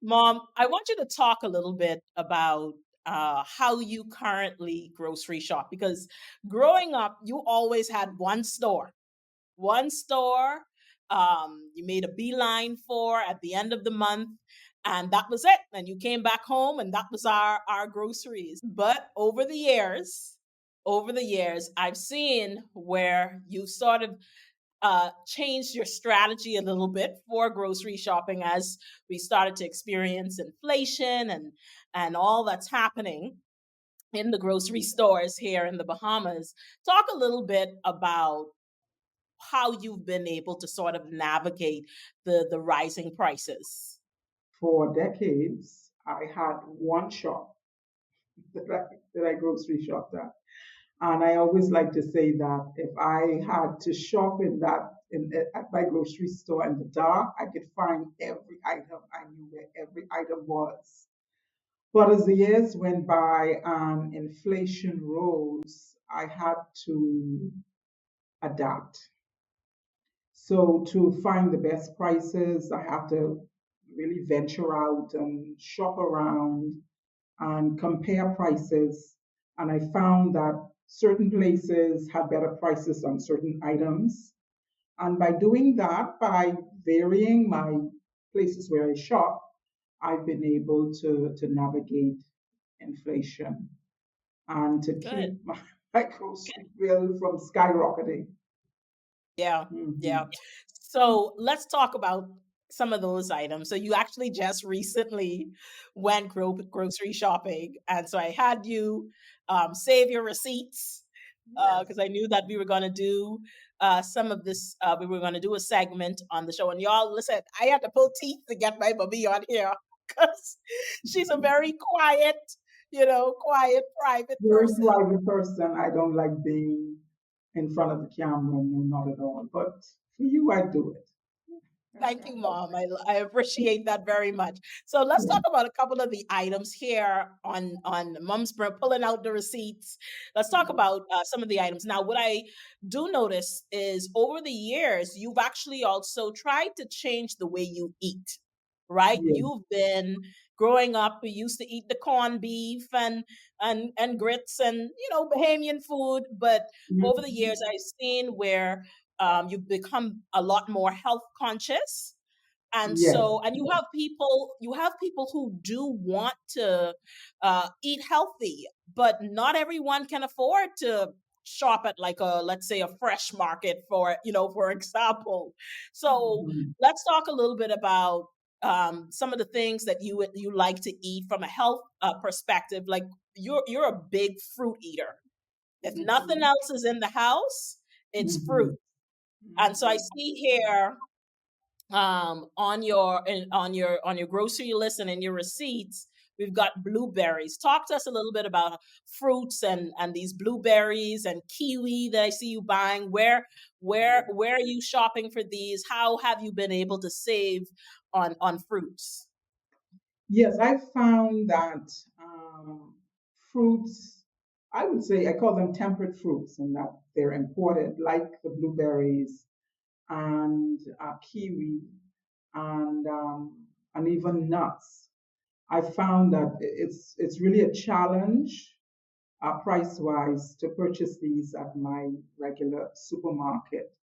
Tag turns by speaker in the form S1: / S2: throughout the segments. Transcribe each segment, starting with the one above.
S1: Mom, I want you to talk a little bit about how you currently grocery shop because growing up, you always had one store you made a beeline for at the end of the month, and that was it. And you came back home, and that was our groceries. But over the years, I've seen where you sort of changed your strategy a little bit for grocery shopping as we started to experience inflation and all that's happening in the grocery stores here in the Bahamas. Talk a little bit about how you've been able to sort of navigate the rising prices.
S2: For decades, I had one shop that I grocery shopped at. And I always like to say that if I had to shop at my grocery store in the dark, I could find every item. I knew where every item was. But as the years went by and inflation rose, I had to adapt. So to find the best prices, I have to really venture out and shop around and compare prices. And I found that certain places had better prices on certain items. And by doing that, by varying my places where I shop, I've been able to navigate inflation and to
S1: Good.
S2: keep my grocery bill from skyrocketing.
S1: Yeah. Yeah.
S2: Mhm.
S1: So let's talk about some of those items. So you actually just recently went grocery shopping. And so I had you save your receipts because
S2: Yes.
S1: I knew that we were going to do some of this. We were going to do a segment on the show. And y'all, listen, I had to pull teeth to get my mommy on here because she's a very quiet, quiet, private
S2: Very
S1: person.
S2: private person. I don't like being in front of the camera, no, not at all. But for you, I do it.
S1: Thank you, Mom. I appreciate that very much. So let's
S2: Yeah.
S1: talk about a couple of the items here on Mom's pulling out the receipts. Let's talk about some of the items. Now, what I do notice is over the years, you've actually also tried to change the way you eat, right?
S2: Yeah.
S1: You've been growing up. We used to eat the corned beef and grits and Bahamian food, but over the
S2: Mhm.
S1: years, I've seen where you've become a lot more health conscious, and
S2: Yes.
S1: so and you have people who do want to eat healthy, but not everyone can afford to shop at like a, let's say, a fresh market, for example. So
S2: Mhm.
S1: let's talk a little bit about some of the things that you like to eat from a health perspective. Like you're a big fruit eater. If nothing
S2: Mhm.
S1: else is in the house, it's fruit.
S2: Mhm.
S1: And so I
S2: Mhm.
S1: see here on your grocery list and in your receipts, we've got blueberries. Talk to us a little bit about fruits and these blueberries and kiwi that I see you buying. Where are you shopping for these? How have you been able to save on fruits?
S2: Yes, I found that fruits, I would say, I call them temperate fruits, and that they're imported, like the blueberries and kiwi and even nuts. I found that it's really a challenge price wise to purchase these at my regular supermarket.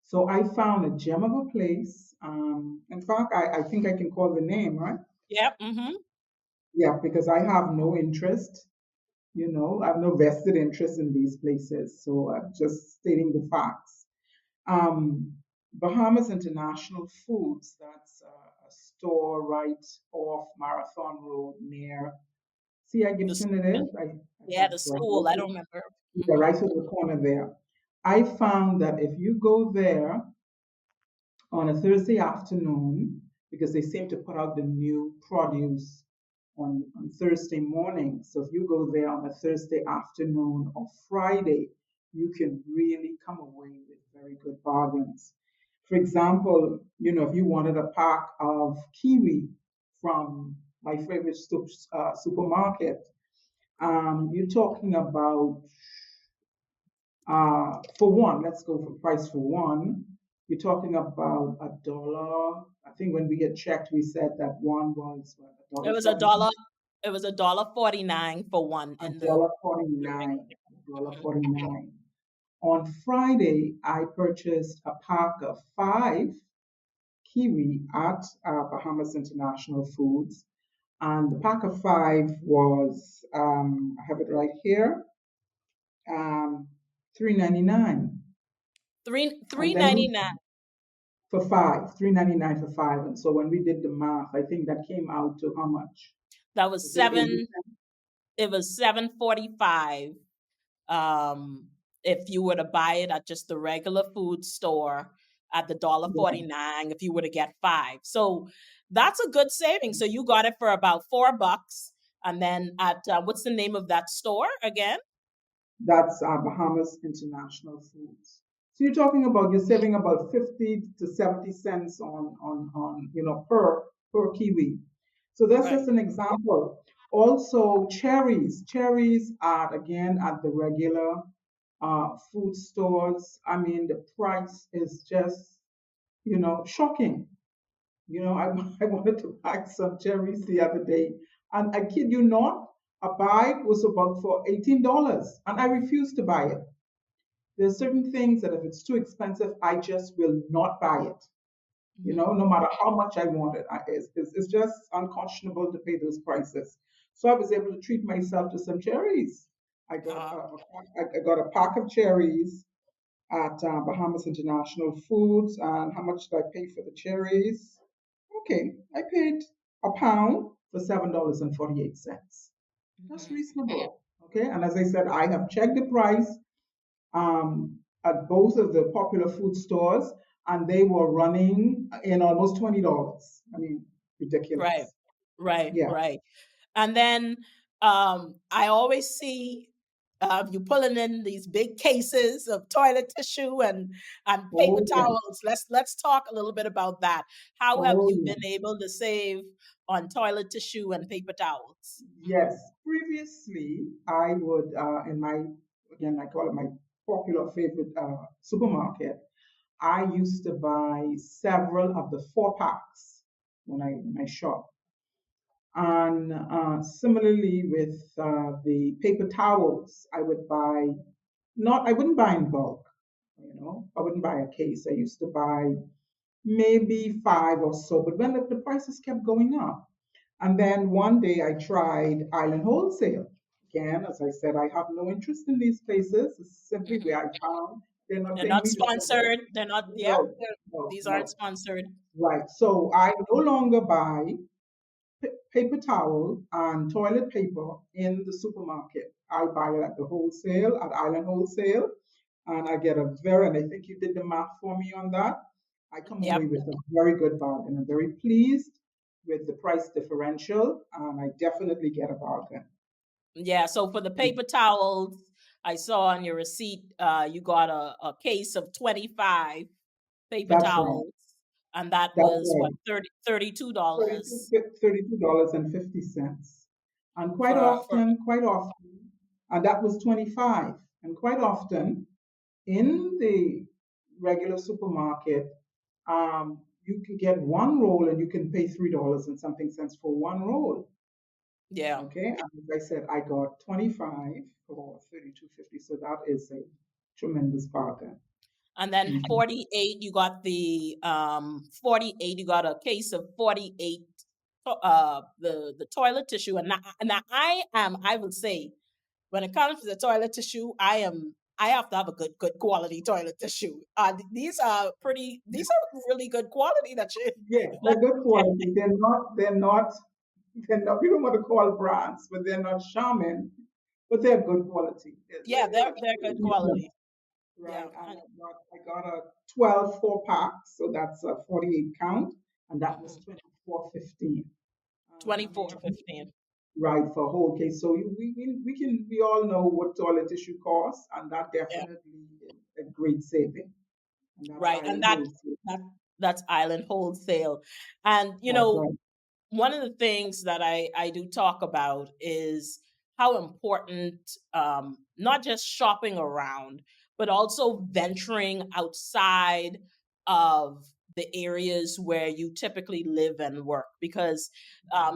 S2: So I found a gem of a place. In fact, I think I can call the name, right?
S1: Yep. Mm-hmm.
S2: Yeah, because I have no interest, I have no vested interest in these places. So I'm just stating the facts. Um, Bahamas International Foods, that's a store right off Marathon Road near C.I.
S1: The
S2: Gibson, it
S1: school.
S2: is. I
S1: Yeah,
S2: think
S1: the
S2: so.
S1: school. I don't remember.
S2: Yeah,
S1: Hmm.
S2: right over the corner there. I found that if you go there on a Thursday afternoon, because they seem to put out the new produce on Thursday morning. So if you go there on a Thursday afternoon or Friday, you can really come away with very good bargains. For example, if you wanted a pack of kiwi from my favorite supermarket, you're talking about for one, let's go for price for one. You're talking about $1 I think when we get checked, we said that one was what, a
S1: It
S2: dollar
S1: was a
S2: forty,
S1: dollar. It was $1.49 for one
S2: a
S1: in
S2: dollar
S1: the
S2: 49,
S1: regular. Mhm.
S2: $1.49. On Friday, I purchased a pack of five kiwi at Bahamas International Foods, and the pack of five was I have it right here, um, 3.99,
S1: Three
S2: and then
S1: ninety nine.
S2: for five, 3.99 for five, and so when we did the math, I think that came out to how much?
S1: That was
S2: Was it 80
S1: seven. It was 7.45. Um, if you were to buy it at just the regular food store at the dollar
S2: cents?
S1: 49, if you were to get five. So that's a good saving. So you got it for about $4. And then at what's the name of that store again?
S2: That's Bahamas International Foods. So you're saving about 50 to 70 cents on per kiwi. So that's
S1: Right.
S2: just an example. Also cherries are again at the regular food stores. I mean, the price is just shocking. I wanted to buy some cherries the other day, and I kid you not, a bag was about for $18, and I refused to buy it. There's certain things that if it's too expensive, I just will not buy it.
S1: Mhm.
S2: No matter how much I want it, it's just unconscionable to pay those prices. So I was able to treat myself to some cherries. I got
S1: Uh,
S2: I got a pack of cherries at Bahamas International Foods. And how much did I pay for the cherries? Okay, I paid a pound for $7.48. That's
S1: mhm.
S2: reasonable. Okay, and as I said, I have checked the price at both of the popular food stores, and they were running in almost $20. I mean,
S1: Right.
S2: ridiculous.
S1: Right.
S2: Yeah.
S1: Right. And then I always see you pulling in these big cases of toilet tissue and paper
S2: Oh, yes.
S1: towels. Let's talk a little bit about that. How have
S2: Oh,
S1: you been
S2: yes.
S1: able to save on toilet tissue and paper towels?
S2: Yes. Previously, I would, in my, again, I call it my popular favorite supermarket, I used to buy several of the four packs when I shop. And similarly with the paper towels, I wouldn't buy in bulk, I wouldn't buy a case. I used to buy maybe five or so, but when the prices kept going up. And then one day I tried Island Wholesale. Again, as I said, I have no interest in these places. It's simply
S1: Mhm.
S2: where I found they're not
S1: They're
S2: paying
S1: not
S2: me to sell them.
S1: sponsored. They're not. Yeah,
S2: No, no,
S1: these aren't
S2: no.
S1: sponsored.
S2: Right. So I no longer buy paper towel and toilet paper in the supermarket. I buy it at the wholesale, at Island Wholesale, and I get a very, and I think you did the math for me on that. I come
S1: Yep.
S2: away with a very good bargain. I'm very pleased with the price differential, and I definitely get a bargain.
S1: Yeah. So for the paper towels, I saw on your receipt, you got a case of 25 paper
S2: That's right.
S1: towels, and that
S2: That's
S1: was what
S2: right.
S1: $32
S2: $32.50. And
S1: for
S2: quite often, and that was 25. And quite often, in the regular supermarket, you can get one roll and you can pay $3 and something cents for one roll.
S1: yeah.
S2: Okay, and as I said, I got 25 for 32.50, so that is a tremendous bargain.
S1: And then
S2: Mhm.
S1: 48, you got the 48, you got a case of 48 the toilet tissue. And now I would say when it comes to the toilet tissue, I have to have a good quality toilet tissue. These are really good quality that you
S2: Yes,
S1: that
S2: they're good
S1: you
S2: quality. They're not, we don't want to call brands, but they're not shaman, but they're good quality.
S1: yeah,
S2: They're
S1: they're good
S2: reasonable,
S1: quality. Yeah.
S2: right? And I got a 12 4 pack, so that's a 48 count, and that was
S1: Mhm.
S2: 24.15. I mean,
S1: 24.15.
S2: right, for a whole case. So we all know what toilet tissue costs, and that
S1: Yeah.
S2: definitely is a great saving. And that's
S1: Right. And
S2: Island Wholesale.
S1: that that's Island Wholesale. And
S2: That's right.
S1: one of the things that I do talk about is how important not just shopping around, but also venturing outside of the areas where you typically live and work, because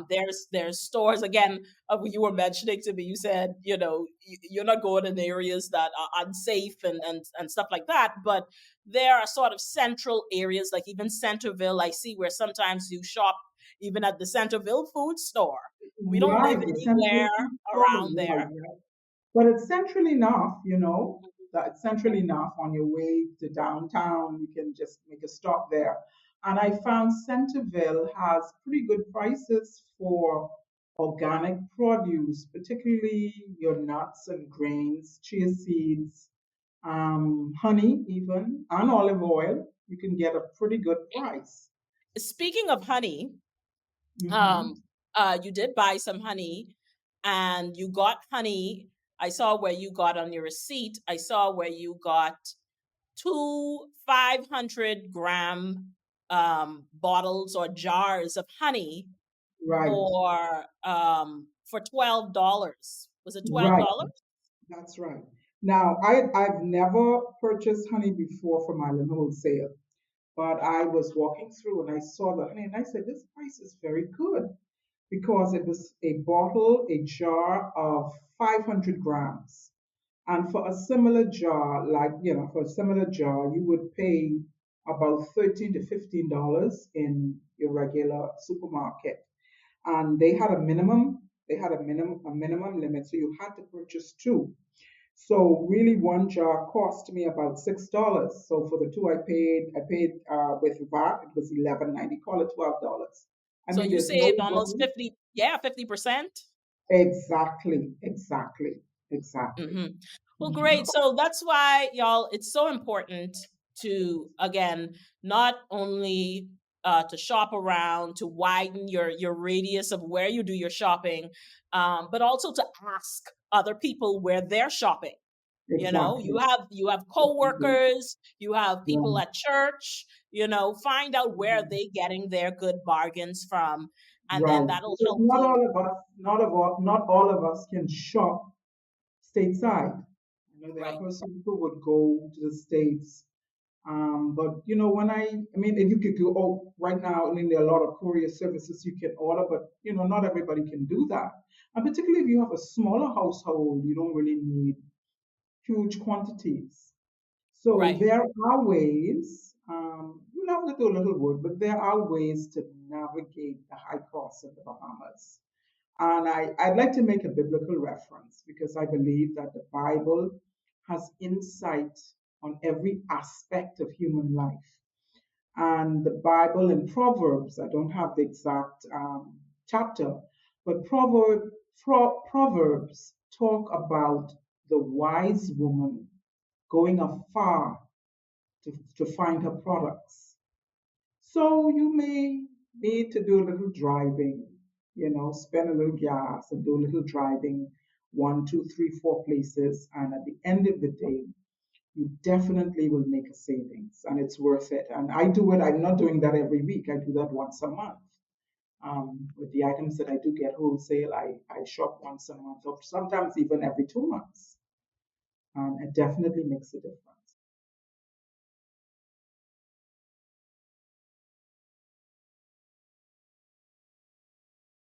S1: there's stores again. You were mentioning to me, you said, you're not going in areas that are unsafe and stuff like that, but there are sort of central areas, like even Centerville. I see where sometimes you shop even at the Centerville food store. We don't
S2: Right,
S1: live
S2: the
S1: anywhere
S2: central food store,
S1: around
S2: right,
S1: there.
S2: right. But it's central enough, that it's central enough on your way to downtown. You can just make a stop there. And I found Centerville has pretty good prices for organic produce, particularly your nuts and grains, chia seeds, honey, even, and olive oil. You can get a pretty good price.
S1: Speaking of honey,
S2: Hmm.
S1: um, you did buy some honey, and you got honey. I saw where you got on your receipt. I saw where you got two 500-gram bottles or jars of honey
S2: Right,
S1: for $12. Was it twelve
S2: right.
S1: dollars?
S2: That's right. Now, I've never purchased honey before from Island Wholesale, but I was walking through and I saw the honey and I said, this price is very good because it was a jar of 500 grams. And for a similar jar, for a similar jar, you would pay about $13 to $15 in your regular supermarket. And they had a minimum limit, so you had to purchase two. So really, one jar cost me about $6. So for the two, I paid with VAT, it was 11.90. Call it $12. I
S1: So
S2: mean,
S1: you
S2: there's no
S1: saved almost
S2: way.
S1: 50, yeah, 50%.
S2: Exactly, exactly, exactly.
S1: Hmm. Well, great. So that's why, y'all, it's so important to, again, not only to shop around, to widen your radius of where you do your shopping, but also to ask other people where they're shopping. You
S2: Exactly.
S1: have
S2: Exactly.
S1: coworkers, you have people
S2: Right.
S1: at church. Find out where
S2: Mhm.
S1: they getting their good bargains from, and then
S2: Right.
S1: that'll
S2: Because
S1: help
S2: not
S1: you.
S2: all of us, not all of us can shop stateside. There are
S1: Right,
S2: persons who would go to the States. But I mean, if you could go, oh, right now, I mean, there are a lot of courier services you can order, but not everybody can do that. And particularly if you have a smaller household, you don't really need huge quantities. So
S1: right.
S2: there are ways, you'll have to do a little work, but there are ways to navigate the high costs of the Bahamas. And I'd like to make a biblical reference because I believe that the Bible has insight on every aspect of human life. And the Bible in Proverbs, I don't have the exact chapter, but Proverbs talk about the wise woman going afar to find her products. So you may need to do a little driving, spend a little gas and do a little driving, one, two, three, four places. And at the end of the day, you definitely will make a savings and it's worth it. And I do it, I'm not doing that every week. I do that once a month. With the items that I do get wholesale, I shop once a month or sometimes even every 2 months. It definitely makes a difference.